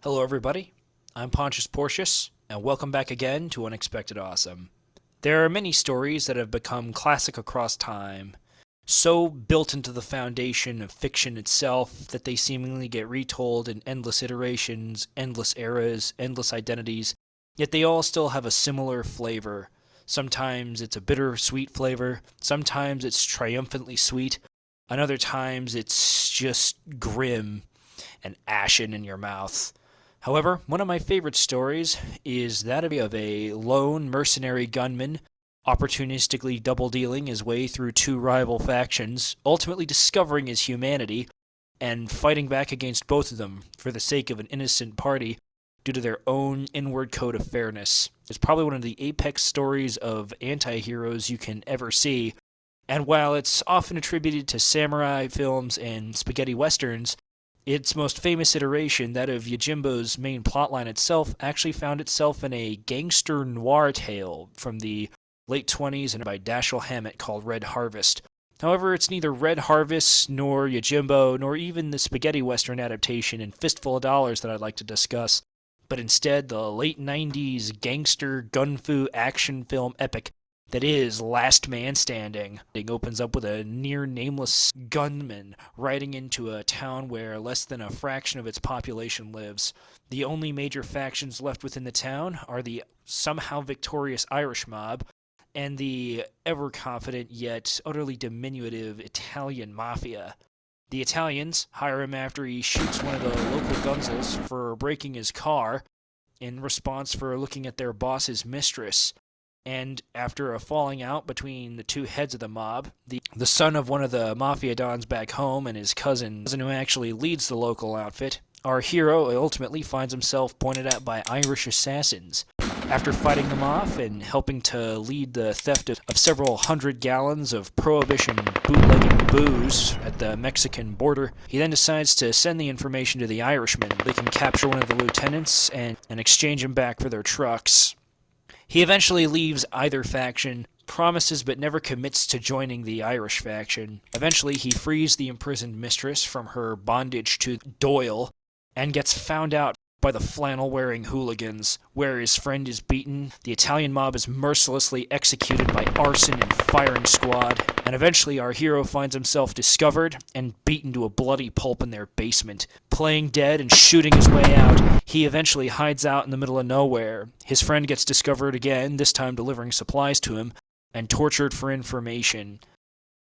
Hello, everybody. I'm Pontius Porcius, and welcome back again to Unexpected Awesome. There are many stories that have become classic across time, so built into the foundation of fiction itself that they seemingly get retold in endless iterations, endless eras, endless identities, yet they all still have a similar flavor. Sometimes it's a bitter-sweet flavor, sometimes it's triumphantly sweet, and other times it's just grim and ashen in your mouth. However, one of my favorite stories is that of a lone mercenary gunman opportunistically double dealing his way through two rival factions, ultimately discovering his humanity and fighting back against both of them for the sake of an innocent party due to their own inward code of fairness. It's probably one of the apex stories of anti-heroes you can ever see, and while it's often attributed to samurai films and spaghetti westerns, its most famous iteration, that of Yojimbo's main plotline itself, actually found itself in a gangster noir tale from the late 20s and by Dashiell Hammett called Red Harvest. However, it's neither Red Harvest nor Yojimbo nor even the spaghetti western adaptation in Fistful of Dollars that I'd like to discuss, but instead the late 90s gangster gunfu action film epic that is Last Man Standing. It opens up with a near-nameless gunman riding into a town where less than a fraction of its population lives. The only major factions left within the town are the somehow victorious Irish mob and the ever-confident yet utterly diminutive Italian mafia. The Italians hire him after he shoots one of the local gunzels for breaking his car in response for looking at their boss's mistress. And after a falling out between the two heads of the mob, the son of one of the mafia dons back home and his cousin who actually leads the local outfit, our hero ultimately finds himself pointed at by Irish assassins. After fighting them off and helping to lead the theft of several hundred gallons of prohibition bootlegging booze at the Mexican border, he then decides to send the information to the Irishmen. They can capture one of the lieutenants and exchange him back for their trucks. He eventually leaves either faction, promises but never commits to joining the Irish faction. Eventually, he frees the imprisoned mistress from her bondage to Doyle and gets found out by the flannel-wearing hooligans. Where his friend is beaten, the Italian mob is mercilessly executed by arson and firing squad, and eventually our hero finds himself discovered and beaten to a bloody pulp in their basement. Playing dead and shooting his way out, he eventually hides out in the middle of nowhere. His friend gets discovered again, this time delivering supplies to him, and tortured for information.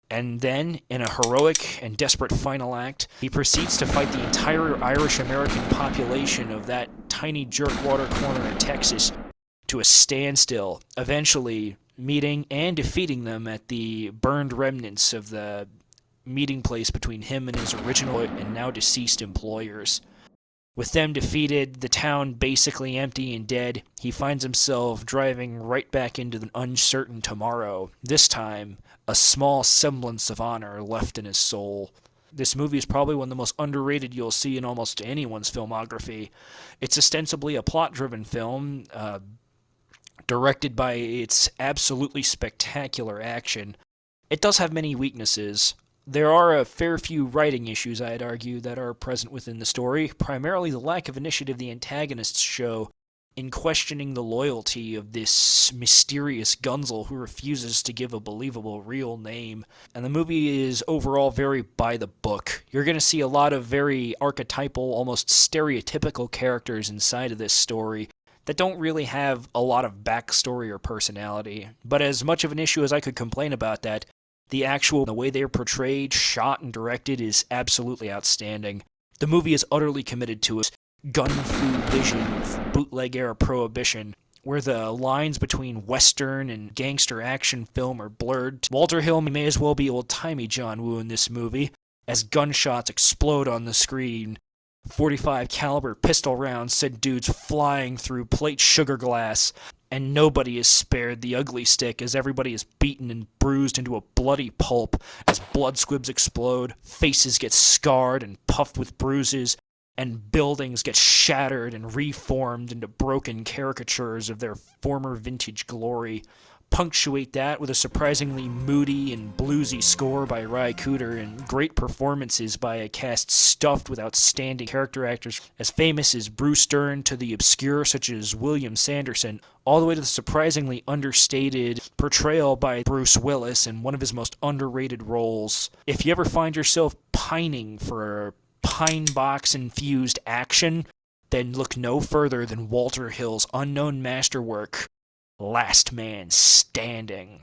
And then, in a heroic and desperate final act, he proceeds to fight the entire Irish-American population of that tiny jerkwater corner in Texas to a standstill, eventually meeting and defeating them at the burned remnants of the meeting place between him and his original and now deceased employers. With them defeated, the town basically empty and dead, he finds himself driving right back into the uncertain tomorrow. This time, a small semblance of honor left in his soul. This movie is probably one of the most underrated you'll see in almost anyone's filmography. It's ostensibly a plot-driven film, directed by its absolutely spectacular action. It does have many weaknesses. There are a fair few writing issues, I'd argue, that are present within the story, primarily the lack of initiative the antagonists show in questioning the loyalty of this mysterious gunzel who refuses to give a believable real name. And the movie is overall very by the book. You're going to see a lot of very archetypal, almost stereotypical characters inside of this story that don't really have a lot of backstory or personality. But as much of an issue as I could complain about that, the way they're portrayed, shot, and directed is absolutely outstanding. The movie is utterly committed to its gun-fu vision of bootleg-era prohibition, where the lines between Western and gangster action film are blurred. Walter Hill may as well be old-timey John Woo in this movie, as gunshots explode on the screen. 45 caliber pistol rounds send dudes flying through plate sugar glass, and nobody is spared the ugly stick as everybody is beaten and bruised into a bloody pulp as blood squibs explode, faces get scarred and puffed with bruises, and buildings get shattered and reformed into broken caricatures of their former vintage glory. Punctuate that with a surprisingly moody and bluesy score by Ry Cooder and great performances by a cast stuffed with outstanding character actors as famous as Bruce Dern to the obscure such as William Sanderson, all the way to the surprisingly understated portrayal by Bruce Willis in one of his most underrated roles. If you ever find yourself pining for pine box infused action, then look no further than Walter Hill's unknown masterwork, Last Man Standing.